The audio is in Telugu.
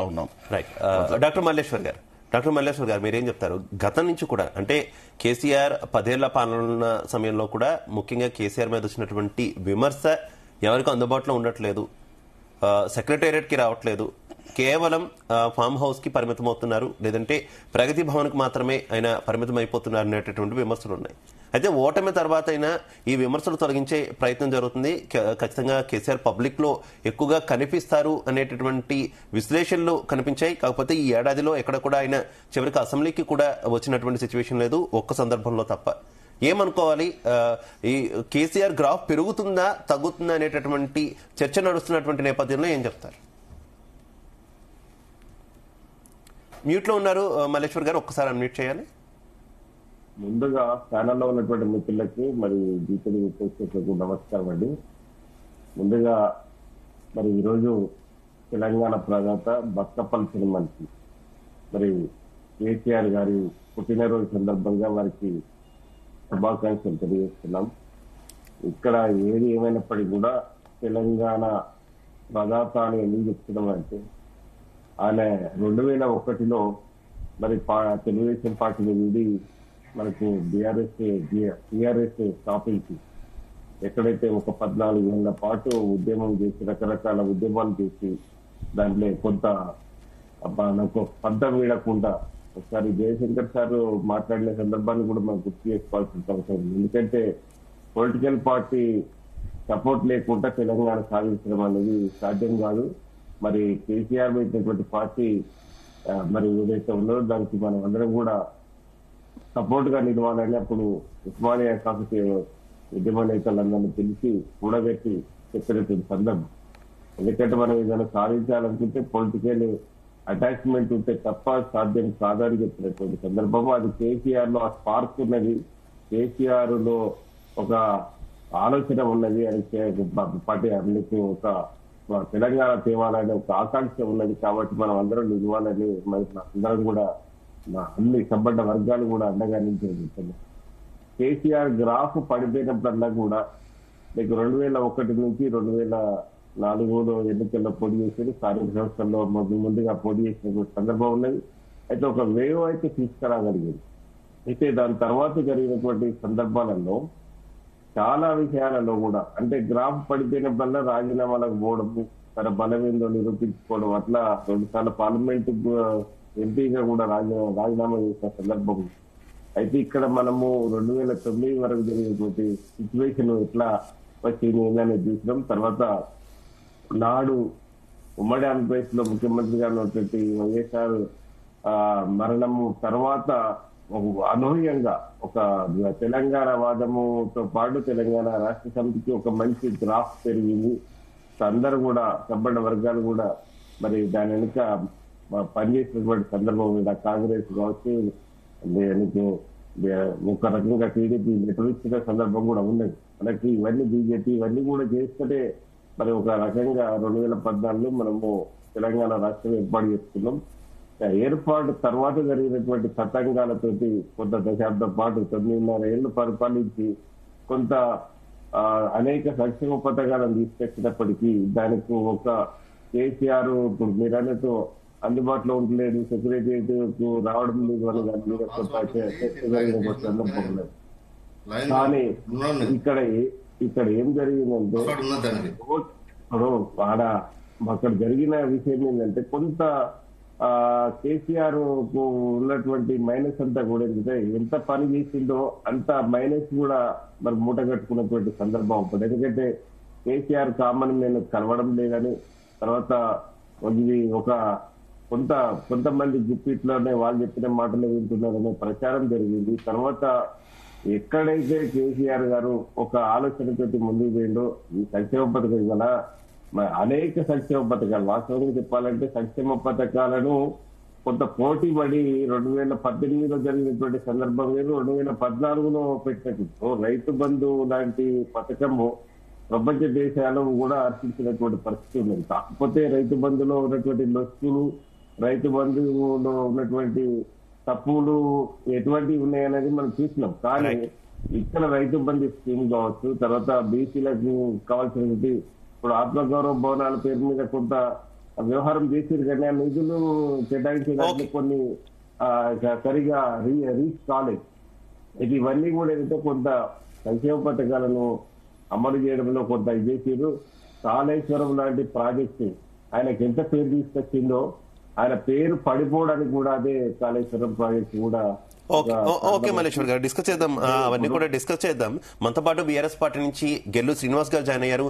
ఉన్నాం. రైట్. డాక్టర్ మల్లేశ్వర్ గారు మీరేం చెప్తారు? గతం నుంచి కూడా అంటే కేసీఆర్ 10 ఏళ్ల పాలన సమయంలో కూడా ముఖ్యంగా కేసీఆర్ మీద వచ్చినటువంటి విమర్శ ఎవరికి అందుబాటులో ఉండట్లేదు, సెక్రటేరియట్ కి రావట్లేదు, కేవలం ఫామ్ హౌస్ కి పరిమితం అవుతున్నారు, లేదంటే ప్రగతి భవన్ కి మాత్రమే ఆయన పరిమితం అయిపోతున్నారు అనేటటువంటి విమర్శలు ఉన్నాయి. అయితే ఓటమి తర్వాత అయినా ఈ విమర్శలు తొలగించే ప్రయత్నం జరుగుతుంది. ఖచ్చితంగా కేసీఆర్ పబ్లిక్ లో ఎక్కువగా కనిపిస్తారు అనేటటువంటి విశ్లేషణలు కనిపించాయి. కాకపోతే ఈ ఏడాదిలో ఎక్కడ కూడా ఆయన చివరికి అసెంబ్లీకి కూడా వచ్చినటువంటి సిచ్యువేషన్ లేదు, ఒక్క సందర్భంలో తప్ప. ఏమనుకోవాలి? ఈ కేసీఆర్ గ్రాఫ్ పెరుగుతుందా తగ్గుతుందా అనేటటువంటి చర్చ నడుస్తున్నటువంటి నేపథ్యంలో ఏం చెప్తారు? మ్యూట్ లో ఉన్నారు మల్లేశ్వర్ గారు, ఒక్కసారి అన్మ్యూట్ చేయాలి. ముందుగా ఛానల్లో ఉన్నటువంటి మిత్రులకి మరి జీపీ ప్రేక్షకులకు నమస్కారం అండి. ముందుగా మరి ఈరోజు తెలంగాణ ప్రదాత బక్కపల్లి సినిమాకి మరి కేసీఆర్ గారి పుట్టినరోజు సందర్భంగా వారికి శుభాకాంక్షలు తెలియజేస్తున్నాం. ఇక్కడ ఏది ఏమైనప్పటికీ కూడా తెలంగాణ ప్రదాత అని ఎందుకు చెప్తున్నామంటే ఆయన 2001లో మరి తెలుగుదేశం పార్టీని వీడి మనకు టీఆర్ఎస్ స్థాపించి ఎక్కడైతే ఒక 14 ఏళ్ల పాటు ఉద్యమం చేసి రకరకాల ఉద్యమాలు చేసి దాంట్లో కొంత నాకు పంతం వీడకుండా ఒకసారి జయశంకర్ సార్ మాట్లాడిన సందర్భాన్ని కూడా మనం గుర్తు చేసుకోవాల్సిన అవసరం ఉంది. ఎందుకంటే పొలిటికల్ పార్టీ సపోర్ట్ లేకుండా తెలంగాణ సాధించడం అనేది సాధ్యం కాదు. మరి కేసీఆర్ పెట్టినటువంటి పార్టీ మరి ఏదైతే ఉందో దానికి మనం అందరం కూడా సపోర్ట్ గా నిలవాలని అప్పుడు ఉస్మానియా కాకపోతే ఉద్యమ నేతలందరినీ పిలిచి కూడబెట్టి చెప్పినటువంటి సందర్భం. ఎందుకంటే మనం ఏదైనా సాధించాలనుకుంటే పొలిటికల్ అటాచ్మెంట్ ఉంటే తప్ప సాధ్యం కాదని చెప్పినటువంటి సందర్భం. అది కేసీఆర్ లో ఆ స్పార్క్ ఉన్నది, కేసీఆర్ లో ఒక ఆలోచన ఉన్నది అని పార్టీ అందుకు ఒక తెలంగాణ తేవాలనే ఒక ఆకాంక్ష ఉన్నది. కాబట్టి మనం అందరం నిలవాలని మరి అందరం కూడా అన్ని సంబంధ వర్గాలు కూడా అండగా నిలిచారు. కేసీఆర్ గ్రాఫ్ పడిపోయినప్పుడల్లా కూడా మీకు 2001 నుంచి 2004లో ఎన్నికల్లో పోటీ చేసేది, స్థానిక సంస్థల్లో ముందుగా పోటీ చేసిన సందర్భం ఉన్నది. అయితే ఒక వేవ్ అయితే తీసుకురాగలిగింది. అయితే దాని తర్వాత జరిగినటువంటి సందర్భాలలో చాలా విషయాలలో కూడా అంటే గ్రాఫ్ పడిపోయినప్పుడల్లా రాజీనామాలకు పోవడం, తన బలమేందో నిరూపించుకోవడం, అట్లా 2 సార్లు పార్లమెంట్ ఎంపీగా కూడా రాజీనామా చేసిన సందర్భం. అయితే ఇక్కడ మనము 2009 వరకు జరిగినటువంటి సిచ్యువేషన్ ఎట్లా వచ్చింది ఏందని చూసినాం. తర్వాత నాడు ఉమ్మడి ఆంధ్రప్రదేశ్ లో ముఖ్యమంత్రిగా ఉన్నటువంటి వైఎస్ఆర్ మరణము తర్వాత అనూహ్యంగా ఒక తెలంగాణ వాదముతో పాటు తెలంగాణ రాష్ట్ర సమితికి ఒక మంచి గ్రాఫ్ పెరిగింది. అందరూ కూడా సంబంధ వర్గాలు కూడా మరి దాని వెనుక పనిచేసినటువంటి సందర్భం మీద కాంగ్రెస్ కావచ్చు, ఒక రకంగా టీడీపీ నెట్టించిన సందర్భం కూడా ఉన్నది. మనకి ఇవన్నీ బీజేపీ ఇవన్నీ కూడా చేస్తే మరి ఒక రకంగా 2014లో మనము తెలంగాణ రాష్ట్రం ఏర్పాటు చేసుకున్నాం. ఏర్పాటు తర్వాత జరిగినటువంటి తతంగాలతోటి కొంత దశాబ్దం పాటు 9.5 ఏళ్లు పరిపాలించి కొంత అనేక సంక్షేమ పథకాలను తీసుకొచ్చినప్పటికీ దానికి ఒక కేసీఆర్ మీరు అన్నట్టు అందుబాటులో ఉండలేదు, సెక్రటరియట్ రావడం లేదు అని దాని మీద కొంత సందర్భం లేదు. కానీ ఇక్కడ ఏం జరిగిందంటే అక్కడ జరిగిన విషయం ఏంటంటే కొంత కేసీఆర్ కు ఉన్నటువంటి మైనస్ అంతా కూడా ఏంటంటే ఎంత పని చేసిందో అంత మైనస్ కూడా మరి మూట కట్టుకున్నటువంటి సందర్భం ఉంటుంది. ఎందుకంటే కేసీఆర్ కామన్ నేను కలవడం లేదని, తర్వాత ఇది ఒక కొంతమంది గుప్పిట్లోనే వాళ్ళు చెప్పిన మాటలు వింటున్నారనే ప్రచారం జరిగింది. తర్వాత ఎక్కడైతే కేసీఆర్ గారు ఒక ఆలోచనతోటి ముందుకు పోయిందో ఈ సంక్షేమ పథకం గల అనేక సంక్షేమ పథకాలు, వాస్తవంగా చెప్పాలంటే సంక్షేమ పథకాలను కొంత పోటీ పడి 2018లో జరిగినటువంటి సందర్భం లేదు, 2014లో పెట్టినట్టు రైతు బంధు లాంటి పథకము ప్రపంచ దేశాలు కూడా అర్పించినటువంటి పరిస్థితి ఉన్నది. కాకపోతే రైతు బంధులో ఉన్నటువంటి లొసుకులు, రైతు బంధువులో ఉన్నటువంటి తప్పులు ఎటువంటివి ఉన్నాయనేది మనం చూసినాం. కానీ ఇక్కడ రైతు బంధు స్కీమ్ కావచ్చు, తర్వాత బీసీలకు కావాల్సినటువంటి ఇప్పుడు ఆత్మగౌరవ భవనాల పేరు మీద కొంత వ్యవహారం చేసిరు కానీ ఆ నిధులు కేటాయించడానికి కొన్ని సరిగా రీచ్ కాలేదు. ఇది ఇవన్నీ కూడా ఏంటంటే కొంత సంక్షేమ పథకాలను అమలు చేయడంలో కొంత చేసిరు. కాళేశ్వరం లాంటి ప్రాజెక్టు ఆయనకి ఎంత పేరు తీసుకొచ్చిందో ఆయన పేరు పడిపోవడానికి కూడా అదే కాళేశ్వరం ప్రాజెక్టు కూడా. ఓకే మల్లేశ్వర్ గారు, డిస్కస్ చేద్దాం, అవన్నీ కూడా డిస్కస్ చేద్దాం. మనతో పాటు బీఆర్ఎస్ పార్టీ నుంచి గెల్లు శ్రీనివాస్ గారు జాయిన్ అయ్యారు.